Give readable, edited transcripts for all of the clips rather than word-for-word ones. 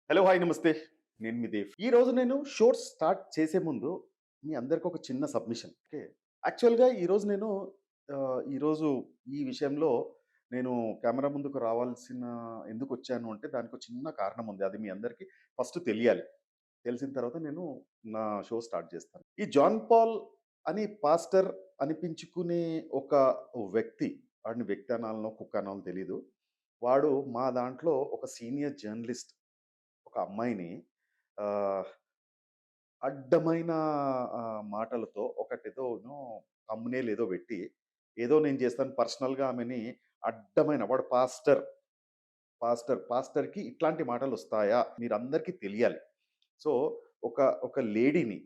Hello! Hi! నమస్తే. నేను మీ దేవ్. ఈరోజు నేను షోస్ స్టార్ట్ చేసే ముందు మీ అందరికి ఒక చిన్న సబ్మిషన్. ఓకే. యాక్చువల్‌గా ఈరోజు ఈ విషయంలో నేను కెమెరా ముందుకు రావాల్సిన ఎందుకొచ్చాను అంటే దానికో చిన్న కారణం ఉంది. అది మీ అందరికీ ఫస్ట్ తెలియాలి. తెలిసిన తర్వాత నేను నా షో స్టార్ట్ చేస్తాను. ఈ జాన్ పాల్ అని పాస్టర్ అనిపించుకునే ఒక వ్యక్తి, వాడిని వ్యక్తి అనాలనో, కుక్క అనాలనో తెలీదు. వాడు మా దాంట్లో ఒక సీనియర్ జర్నలిస్ట్ ఒక అమ్మాయిని ఆహ్, అడ్డమైన మాటలతో ఒకటేదోను థంబ్‌నెయిల్ ఏదో పెట్టి, ఏదో నేను చేస్తాను పర్సనల్‌గా ఆమెని అడ్డమైన వాడు పాస్టర్‌కి ఇట్లాంటి మాటలొస్తాయా? మీరందరికీ తెలియాలి. సో, ఒక ఒక లేడీని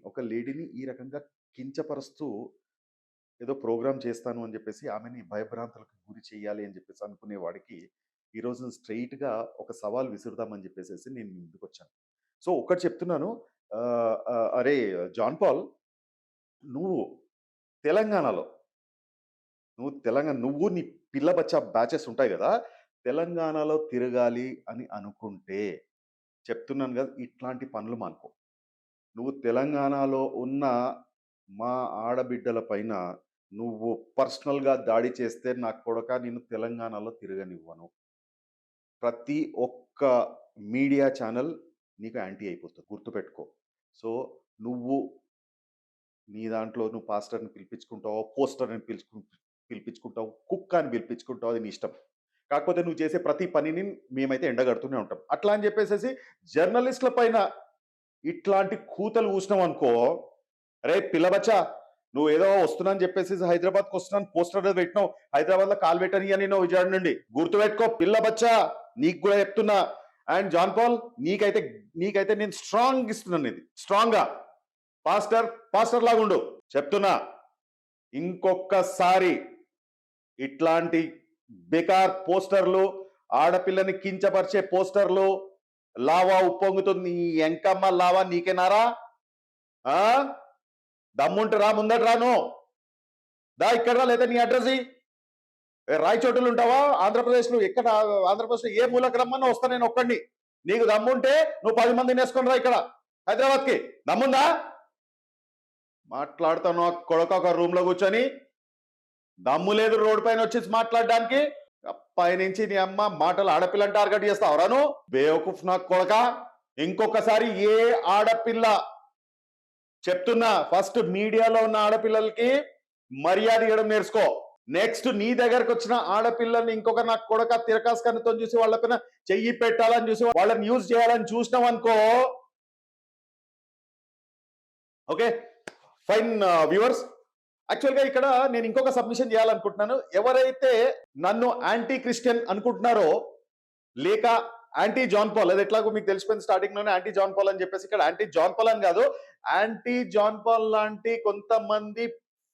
ఈ రకంగా కించపరుస్తూ ఏదో ప్రోగ్రామ్ చేస్తాను అని చెప్పేసి ఆమెని భయభ్రాంతులకు గురి చేయాలి అని చెప్పేసి అనుకునే వాడికి ఈరోజు స్ట్రెయిట్‌గా ఒక సవాల్ విసురుదామని చెప్పేసేసి నేను మీ ముందుకొచ్చాను. సో, ఒక్కటి చెప్తున్నాను. అరే జాన్ పాల్, నువ్వు తెలంగాణలో నువ్వు నీ పిల్ల బచ్చా బ్యాచెస్ ఉంటాయి గదా! తెలంగాణలో తిరగాలి అని అనుకుంటే చెప్తున్నాను గదా! ఇట్లాంటి పనులు మానుకో. నువ్వు తెలంగాణలో ఉన్న మా ఆడబిడ్డల పైన నువ్వు పర్సనల్‌గా దాడి చేస్తే నా కొడకా నిన్ను తెలంగాణలో తిరగనివ్వను. ప్రతి ఒక్క మీడియా ఛానెల్ నీకు యాంటీ అయిపోతది. గుర్తుపెట్టుకో. సో, నువ్వు నీ దాంట్లో నువ్వు పాస్టర్‌ని పిలిపించుకుంటావో, పోస్టర్‌ని పిలిపించుకుంటావు, కుక్క అని పిలిపించుకుంటావు అది నీ ఇష్టం. కాకపోతే నువ్వు చేసే ప్రతి పనిని మేమైతే ఎండగడుతూనే ఉంటాం. అట్లా అని చెప్పేసేసి జర్నలిస్ట్‌ల పైన ఇట్లాంటి కూతలు కూసినావనుకో, "అరేయ్ పిల్ల బచ్చా! నువ్వేదో వస్తున్నా అని చెప్పేసేసి హైదరాబాద్‌కి వస్తున్నాను పోస్టర్ ఏదో పెట్టినావు. హైదరాబాద్‌లో కాలు పెట్టనియ్య నేను విజయవాడ నుండి. గుర్తుపెట్టుకో పిల్ల బచ్చా! నీకు గూడా చెప్తున్నా. అండ్ జాన్ పాల్ నీకైతే నేను స్ట్రాంగ్ ఇస్తున్నాను ఇది. స్ట్రాంగ్‌గా. పాస్టర్ లాగుండు. చెప్తున్నా. ఇంకొక్కసారి ఇట్లాంటి బెకార్ పోస్టర్‌లు, ఆడపిల్లని కించపరిచే పోస్టర్‌లు, లావా ఉప్పొంగుతుంది నీ ఎంకమ్మ లావా నీకేనారా? ఆ! దమ్ముంటే రా ముందట రా నువ్వు. దా ఇక్కడ రా లేదా నీ అడ్రెస్ ఇయ్యి. రాయచోటిలో ఉంటావా? ఆంధ్రప్రదేశ్‌లో ఎక్కడ ఆంధ్రప్రదేశ్‌లో ఏ మూలకు రమ్మన్నా వస్తా నేను ఒక్కడిని. నీకు దమ్ముంటే నువ్వు 10 మందిని యేసుకొని రా ఇక్కడ హైదరాబాద్‌కి. దమ్ముందా? మాట్లాడుతాను కొడకా ఒక రూమ్‌లో కూర్చొని. దమ్ము లేదు రోడ్డు పైన వచ్చేసి మాట్లాడడానికి. పైనుంచి నీ అమ్మ మాటలు ఆడపిల్లని టార్గెట్ చేస్తావురా నువ్వు? బేవకూఫ్ నా కొడకా. ఇంకొకసారి ఏ ఆడపిల్ల చెప్తున్నా ఫస్ట్ మీడియాలో ఉన్న ఆడపిల్లలకి మర్యాద ఇవ్వడం నేర్చుకో. నెక్స్ట్ నీ దగ్గరకు వచ్చిన ఆడపిల్లల్ని ఇంకొక నా కొడక తిరకాసు కన్నుతో చూసి వాళ్ళ పైన చెయ్యి పెట్టాలని చూసి వాళ్ళని యూజ్ చేయాలని చూసినాం అనుకో. Okay fine viewers. యాక్చువల్‌గా ఇక్కడ నేను ఇంకొక సబ్మిషన్ చేయాలనుకుంటున్నాను. ఎవరైతే నన్ను యాంటీ క్రిస్టియన్ అనుకుంటున్నారో, లేక యాంటీ జాన్ పాల్ అది ఎట్లాగో మీకు తెలిసిపోయింది స్టార్టింగ్‌లోనే యాంటీ జాన్ పాల్ అని చెప్పేసి ఇక్కడ యాంటీ జాన్ పాల్ అని కాదు. యాంటీ జాన్ పాల్ లాంటి కొంతమంది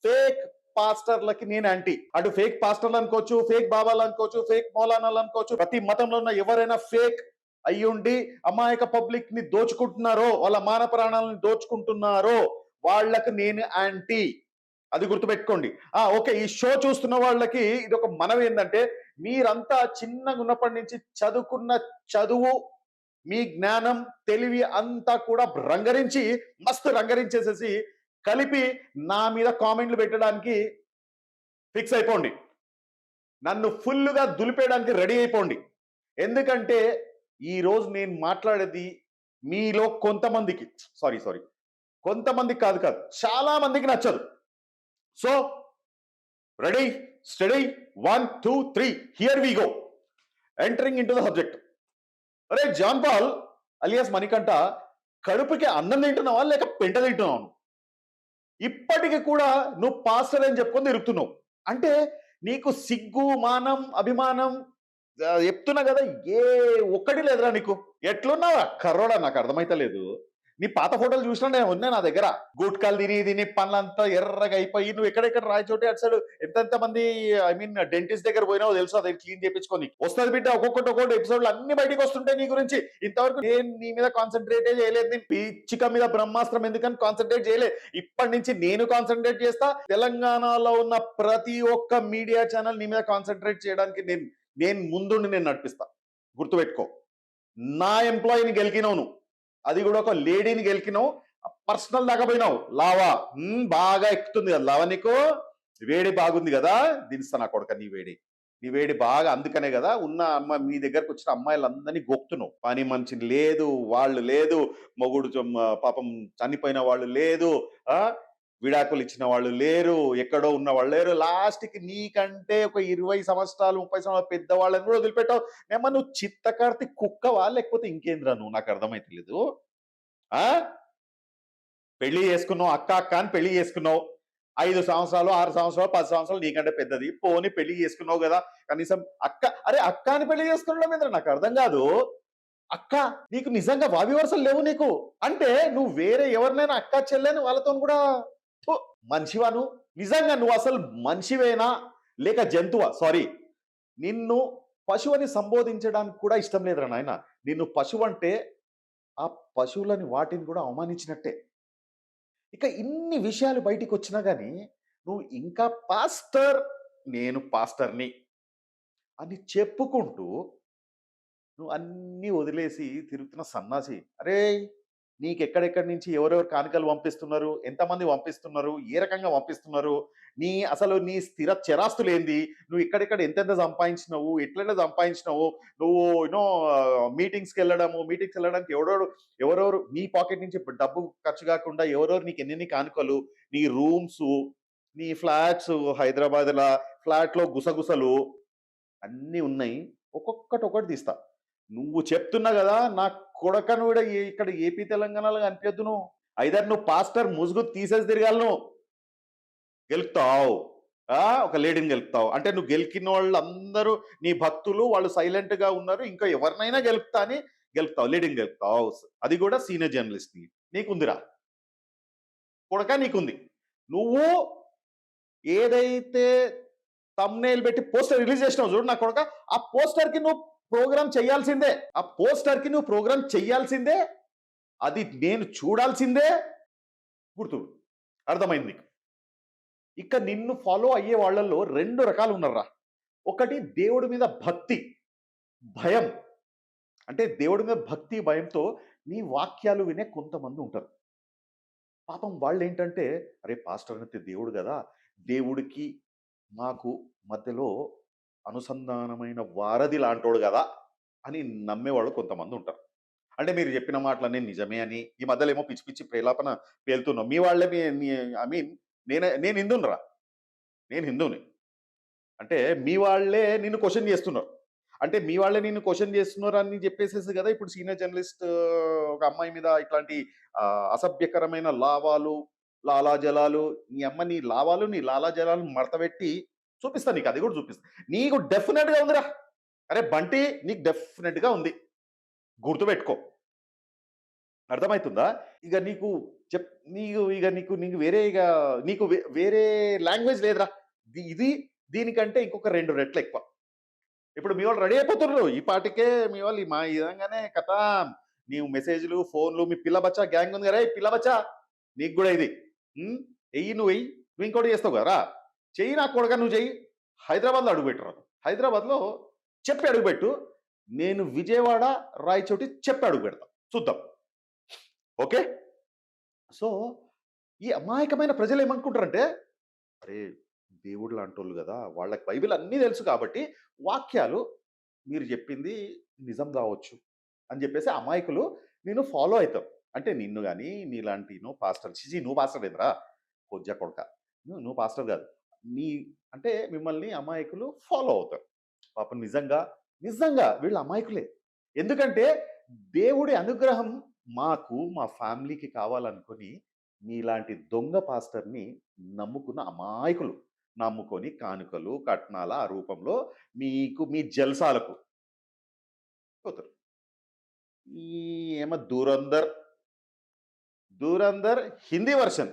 ఫేక్ పాస్టర్‌లకి నేను యాంటీ. అటు ఫేక్ పాస్టర్‌లు అనుకోవచ్చు, ఫేక్ బాబాలు అనుకోవచ్చు, ఫేక్ మౌలానాలు అనుకోవచ్చు. ప్రతి మతంలో ఉన్న ఎవరైనా ఫేక్ అయ్యుండి అమాయక పబ్లిక్‌ని దోచుకుంటున్నారో, వాళ్ళ మాన ప్రాణాలను దోచుకుంటున్నారో వాళ్ళకి నేను యాంటీ. అది గుర్తుపెట్టుకోండి. ఓకే. ఈ షో చూస్తున్న వాళ్ళకి ఇదొక మనవి ఏందంటే, మీరంతా చిన్నగున్నప్పటి నుంచి చదువుకున్న చదువు, మీ జ్ఞానం, తెలివి అంతా కూడా మస్తు రంగరించేసేసి, కలిపి నా మీద కామెంట్లు పెట్టడానికి ఫిక్స్ అయిపోండి. నన్ను ఫుల్లుగా దులిపేయడానికి రెడీ అయిపోండి. ఎందుకంటే, ఈరోజు నేను మాట్లాడేది మీలో కొంతమందికి సారీ. కొంతమందికి కాదు. చాలా మందికి నచ్చదు. So ready, steady, 1, 2, 3 here we go. Entering into the subject. అరే జాన్ పాల్ అలియాస్ మణికంఠ, కడుపుకి అన్నం తింటున్నావా లేక పెంట తింటున్నావా? ఇప్పటికి కూడా నువ్వు పాస్టర్ అని చెప్పుకొని తిరుగుతున్నావు. అంటే నీకు సిగ్గు, మానం, అభిమానం చెప్తున్నా కదా, ఏ ఒక్కటి లేదురా నీకు. ఎట్లున్నావా కర్రోడా నాకు అర్థమైతలేదు. నీ పాత ఫోటోలు చూసినా నేను ఉన్నాయి నా దగ్గర. గుట్కాలు తిని పనులంతా ఎర్రగా అయిపోయి నువ్వు ఎక్కడెక్కడ రాయచోటి అటు సైడ్ ఎంతెంత మంది డెంటిస్ట్ దగ్గర పోయినావో తెలుసు అది క్లీన్ చేయించుకొని వస్తుంది బిడ్డ. ఒక్కొక్కటి ఎపిసోడ్లు అన్ని బయటకు వస్తుంటాయి నీ గురించి. ఇంతవరకు నేను నీ మీద కాన్సన్ట్రేటే చేయలేదు. నేను పిచ్చిక మీద బ్రహ్మాస్త్రం ఎందుకని కాన్సన్ట్రేట్ చేయలేదు. ఇప్పటి నుంచి నేను కాన్సన్ట్రేట్ చేస్తా. తెలంగాణలో ఉన్న ప్రతి ఒక్క మీడియా ఛానల్ నీ మీద కాన్సన్ట్రేట్ చేయడానికి నేను ముందుండి నేను నడిపిస్తా. గుర్తుపెట్టుకో. నా ఎంప్లాయీని గెలికినావు నువ్వు, అది కూడా ఒక లేడీని గెలికినావు, పర్సనల్ దాకా పోయినావు. లావా బాగా ఎక్కుతుంది కదా లావా, నీకు వేడి బాగుంది కదా, దించుతా నా కొడుక నీ వేడి బాగా, అందుకనే కదా ఉన్న అమ్మ మీ దగ్గరకు వచ్చిన అమ్మాయిలందరినీ గొక్కుతున్నావు. పని మనిషిని లేదు, వాళ్ళు లేదు, మొగుడు పాపం చనిపోయిన వాళ్ళు లేదు, ఆ విడాకులు ఇచ్చిన వాళ్ళు లేరు, ఎక్కడో ఉన్న వాళ్ళు లేరు, లాస్ట్కి నీకంటే ఒక 20 సంవత్సరాలు 30 సంవత్సరాలు పెద్దవాళ్ళని కూడా వదిలిపెట్టావు. ఏమన్నా నువ్వు చిత్తకార్తి కుక్కవా లేకపోతే ఇంకేంద్రా నువ్వు, నాకు అర్థమైతలేదు. ఆ పెళ్లి చేసుకున్నావు, అక్క అక్క అని పెళ్లి చేసుకున్నావు, 5 సంవత్సరాలు 6 సంవత్సరాలు 10 సంవత్సరాలు నీకంటే పెద్దది, పోని పెళ్లి చేసుకున్నావు కదా, కనీసం అక్క, అరే అక్క అని పెళ్లి చేసుకున్నాడు మీద నాకు అర్థం కాదు. అక్క, నీకు నిజంగా వావి వరుసలు లేవు నీకు అంటే, నువ్వు వేరే ఎవరినైనా అక్క చెల్లెని వాళ్ళతో కూడా మనిషివా నువ్వు? నిజంగా నువ్వు అసలు మనిషివేనా లేక జంతువా? సారీ, నిన్ను పశువుని సంబోధించడానికి కూడా ఇష్టం లేదురా నాయన. నిన్ను పశువు అంటే ఆ పశువులని వాటిని కూడా అవమానించినట్టే. ఇక ఇన్ని విషయాలు బయటికి వచ్చినా కానీ నువ్వు ఇంకా పాస్టర్, నేను పాస్టర్ని అని చెప్పుకుంటూ నువ్వు అన్నీ వదిలేసి తిరుగుతున్న సన్నాసి. అరే, నీకెక్కడెక్కడి నుంచి ఎవరెవరు కానుకలు పంపిస్తున్నారు, ఎంతమంది పంపిస్తున్నారు, ఏ రకంగా పంపిస్తున్నారు, అసలు నీ స్థిర చరాస్తులు ఏంది, నువ్వు ఇక్కడెక్కడ ఎంతెంత సంపాదించినావు, ఎట్లెట్లా సంపాదించినావు, నువ్వు యూనో మీటింగ్స్కి వెళ్ళడానికి ఎవరెవరు నీ పాకెట్ నుంచి డబ్బు ఖర్చు కాకుండా ఎవరెవరు నీకు ఎన్ని కానుకలు, నీ రూమ్స్, నీ ఫ్లాట్స్, హైదరాబాద్లో ఫ్లాట్లో గుసగుసలు అన్నీ ఉన్నాయి. ఒక్కొక్కటి తీస్తా. నువ్వు చెప్తున్నా కదా నా కొడకను కూడా ఇక్కడ ఏపీ తెలంగాణలో కనిపించద్దు. నువ్వు ఐదర్ నువ్వు పాస్టర్ ముసుగు తీసేసి తిరగాలను, గెలుపుతావు. ఒక లేడీని గెలుపుతావు అంటే నువ్వు గెలికిన వాళ్ళు అందరూ నీ భక్తులు, వాళ్ళు సైలెంట్ గా ఉన్నారు, ఇంకా ఎవరినైనా గెలుపుతా అని గెలుపుతావు, లేడీని గెలుపుతావు, అది కూడా సీనియర్ జర్నలిస్ట్ ని. నీకుందిరా కొడక, నీకుంది. నువ్వు ఏదైతే తమ్నైల్ పెట్టి పోస్టర్ రిలీజ్ చేసినావు చూడు నా కొడక, ఆ పోస్టర్ కి నువ్వు ప్రోగ్రామ్ చెయ్యాల్సిందే, అది నేను చూడాల్సిందే. గుర్తు అర్థమైంది నీకు. ఇక నిన్ను ఫాలో అయ్యే వాళ్ళల్లో 2 రకాలు ఉన్నారా. ఒకటి దేవుడి మీద భక్తి భయం, అంటే దేవుడి మీద భక్తి భయంతో నీ వాక్యాలు వినే కొంతమంది ఉంటారు. పాపం వాళ్ళు ఏంటంటే, అరే పాస్టర్ అంటే దేవుడు కదా, దేవుడికి మాకు మధ్యలో అనుసంధానమైన వారధి లాంటోడు కదా అని నమ్మేవాళ్ళు కొంతమంది ఉంటారు. అంటే మీరు చెప్పిన మాటలన్నీ నిజమే అని, ఈ మధ్యలో ఏమో పిచ్చి పిచ్చి ప్రేలాపన పేలుతున్నాం. మీ వాళ్ళే ఐ మీన్ నేను హిందువునరా, నేను హిందువుని అంటే మీ వాళ్ళే నిన్ను క్వశ్చన్ చేస్తున్నారు. అంటే మీ వాళ్ళే నిన్ను క్వశ్చన్ చేస్తున్నారు అని చెప్పేసేసి కదా ఇప్పుడు సీనియర్ జర్నలిస్ట్ ఒక అమ్మాయి మీద ఇట్లాంటి అసభ్యకరమైన లాలాజలాలు, నీ అమ్మ నీ లావాలు నీ లాలాజలాలు మడతపెట్టి చూపిస్తా నీకు, అది కూడా చూపిస్తా. నీకు డెఫినెట్ గా ఉందిరా. అరే బంటి, నీకు డెఫినెట్ గా ఉంది, గుర్తుపెట్టుకో. అర్థమవుతుందా? ఇక నీకు నీకు వేరే లాంగ్వేజ్ లేదురా. ఇది దీనికంటే ఇంకొక 2 రెట్లు ఎక్కువ. ఇప్పుడు మీ వాళ్ళు రెడీ అయిపోతున్నారు ఈ పాటికే, మీ వాళ్ళు మా ఈ విధంగానే కథ. నీవు మెసేజ్లు, ఫోన్లు, మీ పిల్ల బచ్చా గ్యాంగ్ ఉంది కదా, పిల్ల బచ్చా నీకు కూడా ఇది నువ్వు ఇంకోటి చేస్తావు కదరా, చెయ్యి. నాకు కొడగా నువ్వు చెయ్యి. హైదరాబాద్లో అడుగుపెట్టరు, హైదరాబాద్లో చెప్పి అడుగుపెట్టు. నేను విజయవాడ రాయచోటి చెప్పి అడుగు పెడతా, చూద్దాం. ఓకే. సో ఈ అమాయకమైన ప్రజలు ఏమనుకుంటారంటే, అరే దేవుడు లాంటి వాళ్ళు కదా, వాళ్ళకి బైబిల్ అన్నీ తెలుసు కాబట్టి వాక్యాలు మీరు చెప్పింది నిజం కావచ్చు అని చెప్పేసి అమాయకులు నేను ఫాలో అవుతారు. అంటే నిన్ను కానీ నీలాంటి పాస్టర్, నువ్వు పాస్టర్ లేదురా కొజ్జా కొడక, నువ్వు పాస్టర్ కాదు, అంటే మిమ్మల్ని అమాయకులు ఫాలో అవుతారు. పాపం నిజంగా వీళ్ళు అమాయకులే. ఎందుకంటే దేవుడి అనుగ్రహం మాకు మా ఫ్యామిలీకి కావాలనుకొని మీలాంటి దొంగ పాస్టర్ని నమ్ముకున్న అమాయకులు, నమ్ముకొని కానుకలు కట్నాల ఆ రూపంలో మీ జల్సాలకు పోతారు. ఏమో దూరందర్ హిందీ వర్షన్,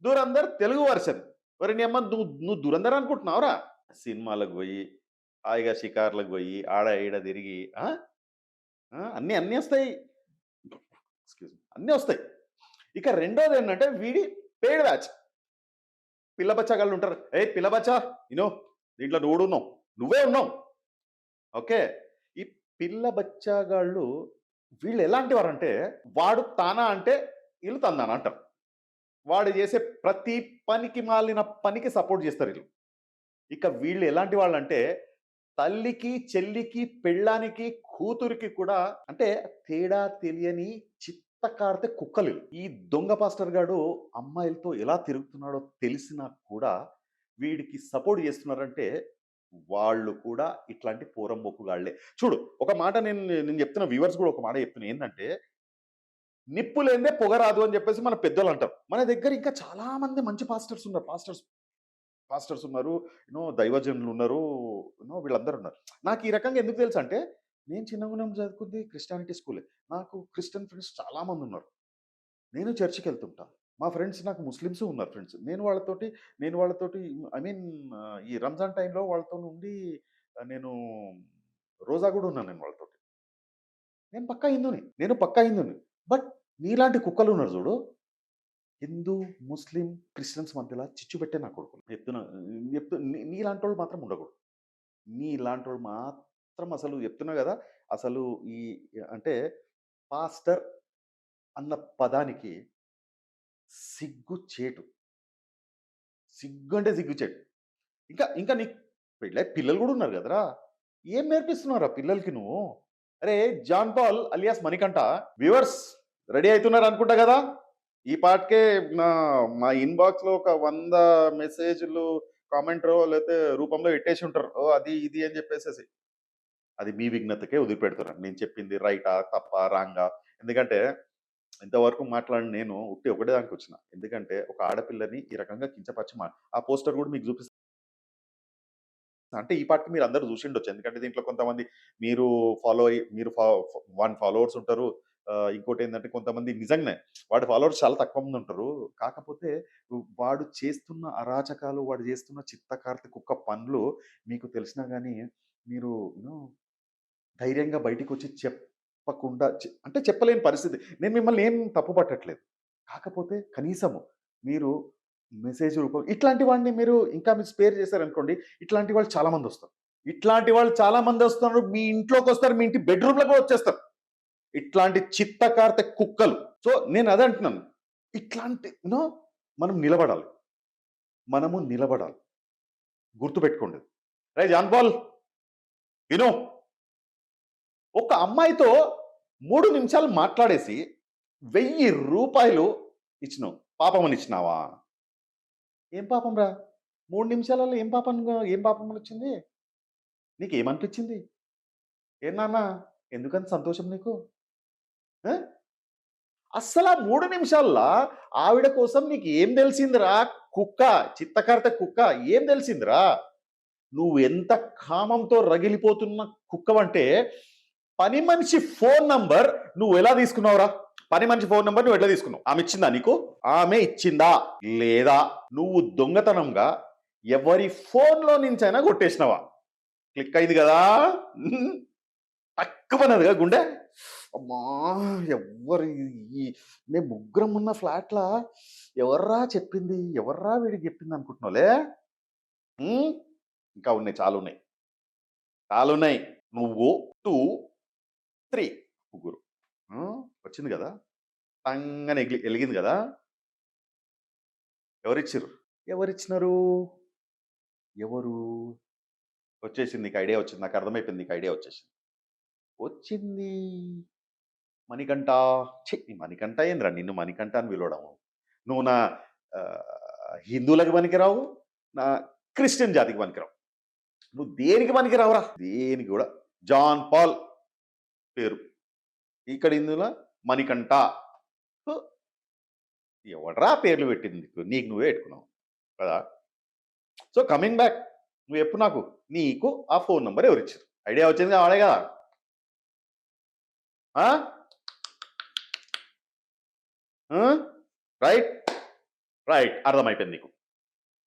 దూరందర్ తెలుగు వర్షన్. ఎవరిని అమ్మ నువ్వు దూరందర్ అనుకుంటున్నావురా? సినిమాలకు పోయి హాయిగా షికార్లకు పోయి ఆడ ఈడ తిరిగి అన్నీ వస్తాయి, అన్నీ వస్తాయి. ఇక రెండోది ఏంటంటే వీడి పేడ్ బ్యాచ్ పిల్ల బచ్చాగాళ్ళు ఉంటారు. పిల్ల బచ్చా దీంట్లో నువ్వే ఉన్నావు. ఓకే, ఈ పిల్ల బచ్చాగాళ్ళు వీళ్ళు ఎలాంటి వారంటే, వాడు తానా అంటే వీళ్ళు తందానా అంటారు. వాడు చేసే ప్రతి పనికి మాలిన పనికి సపోర్ట్ చేస్తారు వీళ్ళు. ఇక వీళ్ళు ఎలాంటి వాళ్ళంటే, తల్లికి, చెల్లికి, పెళ్ళానికి, కూతురికి కూడా అంటే తేడా తెలియని చిత్తకారితే కుక్కలు. ఈ దొంగ పాస్టర్ గాడు అమ్మాయిలతో ఎలా తిరుగుతున్నాడో తెలిసినా కూడా వీడికి సపోర్ట్ చేస్తున్నారంటే వాళ్ళు కూడా ఇట్లాంటి పోరంబోకుగాళ్ళే. చూడు ఒక మాట నేను నేను చెప్తున్న వ్యూవర్స్ కూడా ఒక మాట చెప్తున్నా ఏందంటే, నిప్పు లేనిదే పొగ రాదు అని చెప్పేసి మన పెద్దలు అంటారు. మన దగ్గర ఇంకా చాలా మంది మంచి పాస్టర్స్ ఉన్నారు. పాస్టర్స్ ఉన్నారు. దైవజనులు ఉన్నారు. వీళ్ళందరూ ఉన్నారు. నాకు ఈ రకంగా ఎందుకు తెలుసు అంటే, నేను చిన్నగున్నం చదువుకుంది క్రిస్టియానిటీ స్కూలే. నాకు క్రిస్టియన్ ఫ్రెండ్స్ చాలా మంది ఉన్నారు. నేను చర్చికి వెళ్తుంటా. మా ఫ్రెండ్స్ నాకు ముస్లిమ్స్ ఉన్నారు ఫ్రెండ్స్. నేను వాళ్ళతోటి ఐ మీన్ ఈ రంజాన్ టైంలో వాళ్ళతోని ఉండి నేను రోజా కూడా ఉన్నాను నేను వాళ్ళతోటి. నేను పక్కా హిందూని. బట్ నీలాంటి కుక్కలు ఉన్నారు చూడు. హిందూ, ముస్లిం, క్రిస్టియన్స్ మధ్యలో చిచ్చు పెట్టే నా కొడుకులు. నీలాంటోళ్ళు మాత్రం ఉండకూడదు. నీలాంటోళ్ళు మాత్రం అసలు చెప్తున్నా కదా! అసలు ఈ అంటే పాస్టర్ అన్న పదానికి సిగ్గుచేటు. సిగ్గు అంటే సిగ్గుచేటు. ఇంకా ఇంకా నీకు పెళ్ళై పిల్లలు గూడా ఉన్నారు గదరా! ఏం నేర్పిస్తున్నావురా పిల్లలకి నువ్వు? అరే! John Paul alias Manikanta viewers ready అయితున్నారనుకుంటా గదా! ఈ పాటికే నా మా ఇన్‌బాక్స్‌లో ఒక 100 మెసేజ్‌లు కామెంటో లేతే రూపంలో ఎట్టేసి ఉంటారు. ఓహ్! అది ఇది అని చెప్పేసేసి. అది మీ విఘ్నతకే వదిలిపెడుతున్నాను. నేను చెప్పింది రైటా? తప్పా? రాంగా? ఎందుకంటే ఇంతవరకు మాట్లాడిన నేను ఉట్టి ఒకటే దానికొచ్చిన. ఎందుకంటే ఒక ఆడపిల్లని ఈ రకంగా కించపరిచి ఆ పోస్టర్ గూడా మీకు చూపిస్తా. అంటే ఈ పాటికి మీరందరూ చూసిండొచ్చు. ఎందుకంటే దీంట్లో కొంతమంది మీరు ఫాలో అయ్యి మీరు 1 ఫాలోవర్స్ ఉంటారు. ఇంకోటేందంటే కొంతమంది నిజంగానే వాడి ఫాలోవర్స్ చాలా తక్కువ మంది ఉంటారు. కాకపోతే వాడు చేస్తున్న అరాచకాలు, వాడు చేస్తున్న చిత్తకార్తె కుక్క పనులు మీకు తెలిసినా గాని మీరు ధైర్యంగా బయటికొచ్చి చెప్పకుండా అంటే చెప్పలేని పరిస్థితి. నేను మిమ్మల్ని ఏం తప్పు పట్టట్లేదు. కాకపోతే కనీసము మీరు మెసేజ్ రూపం ఇట్లాంటి వాడిని మీరు స్పేర్ చేశారనుకోండి, ఇట్లాంటి వాళ్ళు చాలా మందొస్తారు. ఇట్లాంటి వాళ్ళు చాలా మందొస్తున్నారు. మీ ఇంట్లోకొస్తారు. మీ ఇంటి బెడ్‌రూమ్‌లోకి కూడా వచ్చేస్తారు. ఇట్లాంటి చిత్తకార్తె కుక్కలు. సో, నేను అదే అంటున్నాను. ఇట్లాంటి మనం నిలబడాలి. మనము నిలబడాలి. గుర్తుపెట్టుకోండి. రేయ్ జాన్ పాల్ విను. ఒక అమ్మాయితో 3 నిమిషాలు మాట్లాడేసి రూ. 1000 ఇచ్చినావు. పాపమని ఇచ్చినావా? ఏం పాపం రా? 3 నిమిషాలలో ఏం పాపమనొచ్చింది? నీకేమనిపించింది? ఏం నాన్న ఎందుకంత సంతోషం నీకు? ఆ! అస్సలా 3 నిమిషాల్లో ఆవిడ కోసం నీకు ఏం తెలిసిందిరా కుక్క, చిత్తకార్తె కుక్క ఏం తెలిసిందిరా? నువ్వెంత కామంతో రగిలిపోతున్న కుక్కవంటే, పని మనిషి ఫోన్ నంబర్ నువ్వెలా తీసుకున్నావురా? పని మనిషి ఫోన్ నంబర్ నువ్వెట్లా తీసుకున్నావు? ఆమె ఇచ్చిందా నీకు? ఆమె ఇచ్చిందా? లేదా నువ్వు దొంగతనంగా ఎవరి ఫోన్‌లో నుంచైనా కొట్టేసినావా? క్లిక్ అయింది గదా! టక్కుమన్నదిగా గుండె. అమ్మా! ఎవ్వరు ఈ మేము ముగ్గురం ఉన్న ఫ్లాట్‌లా ఎవర్రా చెప్పింది? ఎవర్రా వీడికి చెప్పింది అనుకుంటున్నావులే? హ్మ్. ఇంకా ఉన్నాయి. చాలున్నాయి. చాలున్నాయి. నువ్వు 2, 3 ముగ్గురు. వచ్చింది గదా! టంగన ఎలిగింది గదా! ఎవరిచ్చిర్రు? ఎవరిచ్చినారు? ఎవరు? వచ్చేసింది. నీకు ఐడియా వచ్చింది. నాకు అర్థమైపోయింది. నీకు ఐడియా వచ్చేసింది. వచ్చింది. మణికంఠ. ఛీ! ఈ మణికంఠ ఏందిరా నిన్ను మణికంఠ అని పిలవడము. నువ్వు నా హిందువులకి పనికిరావు. నా క్రిస్టియన్ జాతికి పనికిరావు. నువ్వు దేనికి పనికిరావురా? దేనికి గూడా. జాన్ పాల్ పేరు. ఇక్కడ ఇందులో మణికంఠ. హు! ఎవడ్రా పేర్లు పెట్టింది నీకు? నీకు నువ్వే పెట్టుకున్నావు కదా! సో, కమింగ్ బ్యాక్ నువ్వు చెప్పు నాకు. నీకు ఆ ఫోన్ నంబర్ ఎవరిచ్చారు? ఐడియా వచ్చింది వాడే గదా! ఆ! ఆ! రైట్? రైట్. అర్థమైపోయింది నీకు.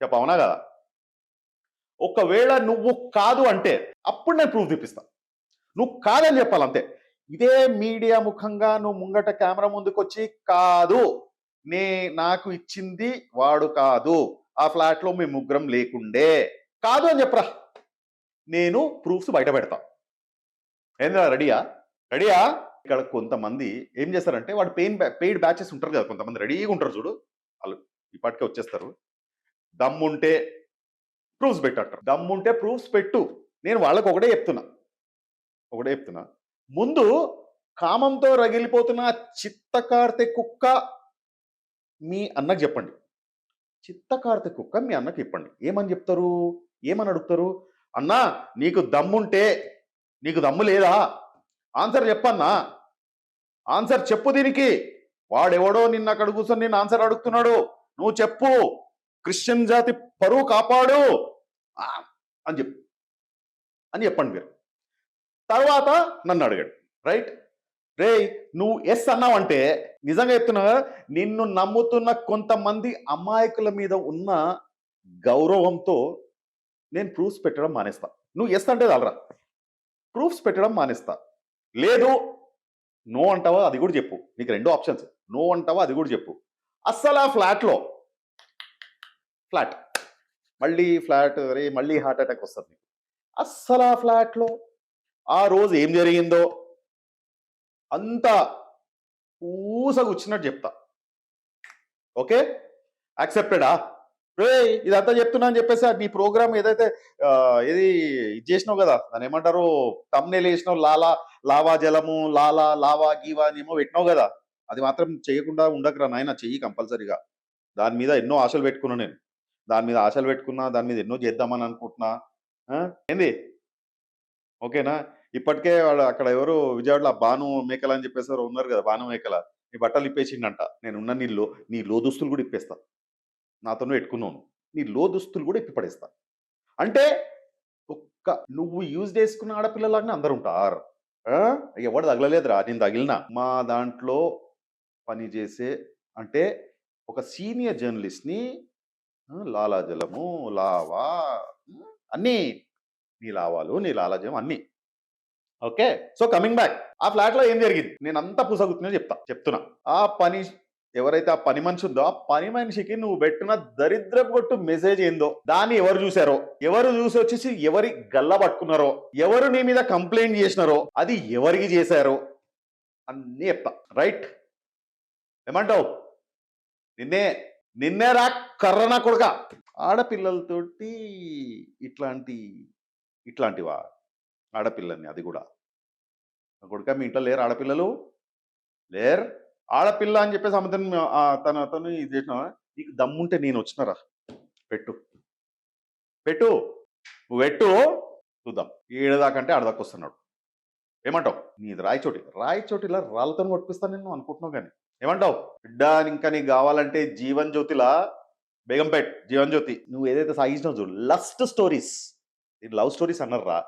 చెప్పు అవునా గదా? ఒకవేళ నువ్వు కాదు అంటే అప్పుడు నేను ప్రూఫ్ చూపిస్తా. నువ్వు కాదని చెప్పాలి అంతే. ఇదే మీడియా ముఖంగా నువ్వు ముంగట కెమెరా ముందుకొచ్చి కాదు. నాకు ఇచ్చింది వాడు కాదు. ఆ ఫ్లాట్‌లో మేము ముగ్గురం లేకుండే. కాదు అని చెప్పురా. నేను ప్రూఫ్స్ బయట పెడతా. ఏందిరా రెడీయా? రెడీయా? ఇక్కడ కొంతమంది ఏం చేస్తారంటే వాడు పెయిడ్ బ్యాచెస్ ఉంటారు కదా, కొంతమంది రెడీగా ఉంటారు చూడు, వాళ్ళు ఇప్పటికే వచ్చేస్తారు. దమ్ముంటే ప్రూఫ్స్ పెట్టంటారు, దమ్ముంటే ప్రూఫ్స్ పెట్టు. నేను వాళ్ళకు ఒకటే చెప్తున్నా, ముందు కామంతో రగిలిపోతున్న చిత్తకార్తె కుక్క మీ అన్నకు చెప్పండి. చిత్తకార్తె కుక్క మీ అన్నకి ఇప్పండి. ఏమని చెప్తారు, ఏమని అడుగుతారు? అన్నా నీకు దమ్ముంటే, నీకు దమ్ము లేదా, ఆన్సర్ చెప్పన్నా, ఆన్సర్ చెప్పు దీనికి. వాడెవడో నిన్న అక్కడ కూర్చొని నేను ఆన్సర్ అడుగుతున్నాడు, నువ్వు చెప్పు, క్రిస్టియన్ జాతి పరువు కాపాడు అని చెప్పండి మీరు. తర్వాత నన్ను అడగండి, రైట్? రే నువ్వు ఎస్ అన్నావంటే నిజంగా చెప్తున్నా, నిన్ను నమ్ముతున్న కొంతమంది అమాయకుల మీద ఉన్న గౌరవంతో నేను ప్రూఫ్స్ పెట్టడం మానేస్తా. నువ్వు ఎస్ అంటే చాలరా, ప్రూఫ్స్ పెట్టడం మానేస్తా. లేదు నో అంటావా, అది కూడా చెప్పు. నీకు 2 ఆప్షన్స్, నో అంటావా అది కూడా చెప్పు. అస్సలు ఆ ఫ్లాట్ మళ్ళీ ఫ్లాట్ రే మళ్ళీ హార్ట్ అటాక్ వస్తుంది. అస్సలు ఆ ఫ్లాట్లో ఆ రోజు ఏం జరిగిందో అంతా కూసగుచ్చినట్టు చెప్తా. ఓకే, యాక్సెప్టెడా? రే ఇదంతా చెప్తున్నా అని చెప్పేసి నీ ప్రోగ్రామ్ ఏదైతే ఇది చేసినావు కదా, దాని ఏమంటారు, తమ్నేల్ వేసినావు, లావా జలము లావా గీవా అని ఏమో పెట్టినావు కదా, అది మాత్రం చేయకుండా ఉండకరా నాయన, చెయ్యి కంపల్సరీగా. దాని మీద ఎన్నో ఆశలు పెట్టుకున్నా నేను, దాని మీద ఎన్నో చేద్దామని అనుకుంటున్నా. ఏంది ఓకేనా? ఇప్పటికే వాడు అక్కడ ఎవరు విజయవాడలో భాను మేకల అని చెప్పేసి ఉన్నారు కదా, భాను మేకల నీ బట్టలు ఇప్పేసిండంట. నేను ఉన్న నీ లోదుస్తులు కూడా ఇప్పేస్తా, నాతోనే పెట్టుకున్నాను, నీ లోదుస్తులు కూడా ఇప్పి పడేస్తా. అంటే నువ్వు యూజ్ చేసుకున్న ఆడపిల్లలాగానే అందరు ఉంటారు. ఎవడు తగలలేదురా, నేను తగిలినా. మా దాంట్లో పనిచేసే అంటే ఒక సీనియర్ జర్నలిస్ట్ని లాలాజలము లావా అన్నీ, నీ లావాలు నీ లాలాజలం అన్నీ. ఓకే, సో కమింగ్ బ్యాక్, ఆ ఫ్లాట్ లో ఏం జరిగింది నేను అంతా పూసగుతున్నా చెప్తున్నా. ఆ పని ఎవరైతే ఆ పని మనిషి ఉందో, ఆ పని మనిషికి నువ్వు పెట్టిన దరిద్రపు కొట్టు మెసేజ్ ఏందో దాన్ని ఎవరు చూసారో, ఎవరు చూసి వచ్చేసి ఎవరి గల్ల పట్టుకున్నారో, ఎవరు నీ మీద కంప్లైంట్ చేసినారో, అది ఎవరికి చేశారో అన్నీ చెప్తా. రైట్? ఏమంటావు? నిన్నే రా కర్రనా కొడుక, ఆడపిల్లలతోటి ఇట్లాంటివా? ఆడపిల్లని, అది కూడా కొడుక, మీ ఇంట్లో లేరు ఆడపిల్లలు? లేరు. ఆడపిల్ల అని చెప్పేసి తను ఇది చేసిన, నీకు దమ్ముంటే నేను వచ్చినరా, పెట్టు నువ్వు పెట్టు చూద్దాం. ఏడదాకంటే ఆడదాకా వస్తున్నాడు. ఏమంటావు? నీది రాయచోటిలా రాళ్ళతో కొట్టిస్తాను నేను అనుకుంటున్నావు, కానీ ఏమంటావు? బిడ్డ ఇంకా నీకు కావాలంటే జీవన్ జ్యోతిలా, బేగంపేట్ జీవన్ జ్యోతి నువ్వు ఏదైతే సాగించినావు చూడు, లస్ట్ స్టోరీస్, లవ్ స్టోరీస్ అన్నారా,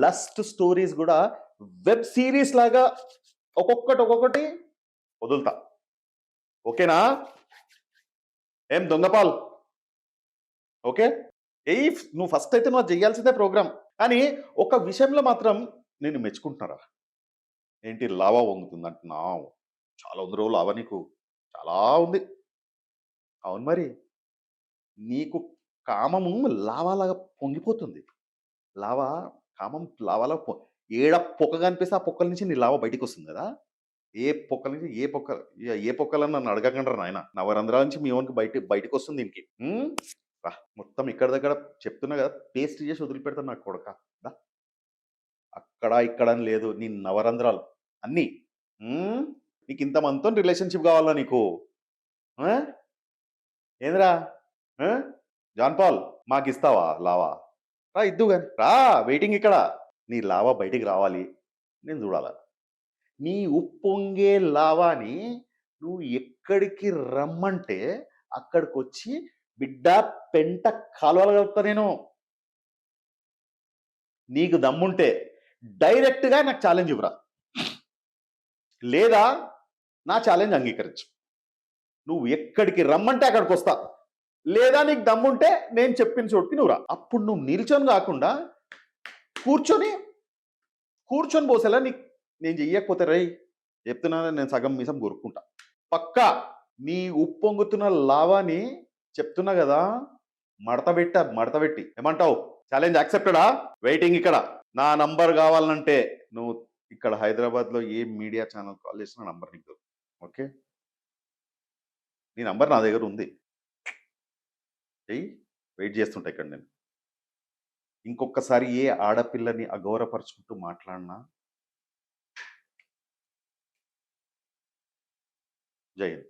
లస్ట్ స్టోరీస్ కూడా వెబ్ సిరీస్ లాగా ఒక్కొక్కటి వదులుతా. ఓకేనా? ఏం దొంగపాల్? ఓకే, నువ్వు ఫస్ట్ అయితే నువ్వు చేయాల్సిందే ప్రోగ్రామ్. కానీ ఒక విషయంలో మాత్రం నేను మెచ్చుకుంటున్నారా, ఏంటి లావా వంగుతుంది అంటున్నావు, చాలా ఉంది రోజు లావా, నీకు చాలా ఉంది. అవును మరి, నీకు కామము లావాలాగా పొంగిపోతుంది. కామం లావాలా ఏడ పొక్క కనిపిస్తే ఆ పొక్కల నుంచి నీ లావా బయటికి వస్తుంది కదా. ఏ పొక్కలని నన్ను అడగకండ్రా నాయన, నవరంధ్రాల నుంచి మీ ఓన్కి బయటికి వస్తుంది దీనికి. మొత్తం ఇక్కడ దగ్గర చెప్తున్నా కదా, పేస్ట్ చేసి వదిలిపెడతాను నాకు కొడక. ఇక్కడ అని లేదు, నీ నవరంధ్రాలు అన్నీ. నీకు ఇంతమందితో రిలేషన్షిప్ కావాలా నీకు? ఏంద్రా జాన్ పాల్, మాకు ఇస్తావా లావా? రా ఇద్దు కానీ రా, వెయిటింగ్ ఇక్కడ. నీ లావా బయటికి రావాలి, నేను చూడాల. నీ ఉప్పొంగే లావాని నువ్వు ఎక్కడికి రమ్మంటే అక్కడికి వచ్చి బిడ్డ పెంట కాలువలు కలుపుతా నేను. నీకు దమ్ముంటే డైరెక్ట్గా నాకు ఛాలెంజ్ ఇవ్వరా, లేదా నా ఛాలెంజ్ అంగీకరించు. నువ్వు ఎక్కడికి రమ్మంటే అక్కడికి వస్తా, లేదా నీకు దమ్ముంటే నేను చెప్పిన చోటుకి నువ్వు రా. అప్పుడు నువ్వు నిల్చొని కాకుండా కూర్చొని పోసేలా నేను చెయ్యకపోతే రై చెప్తున్నా, నేను సగం మీసం కొరుక్కుంటా పక్కా. నీ ఉప్పొంగుతున్న లావాని చెప్తున్నా కదా, మడతబెట్టి ఏమంటావు? ఛాలెంజ్ యాక్సెప్టెడా? వెయిటింగ్ ఇక్కడ. నా నంబర్ కావాలంటే నువ్వు ఇక్కడ హైదరాబాద్లో ఏ మీడియా ఛానల్ కాల్ చేసినా నంబర్ నీకు దొరుకుతుంది. ఓకే, నీ నంబర్ నా దగ్గర ఉంది, చెయ్యి, వెయిట్ చేస్తుంటా ఇక్కడ నేను. ఇంకొకసారి ఏ ఆడపిల్లని అగౌరవపరుచుకుంటూ మాట్లాడినా జై హింద్.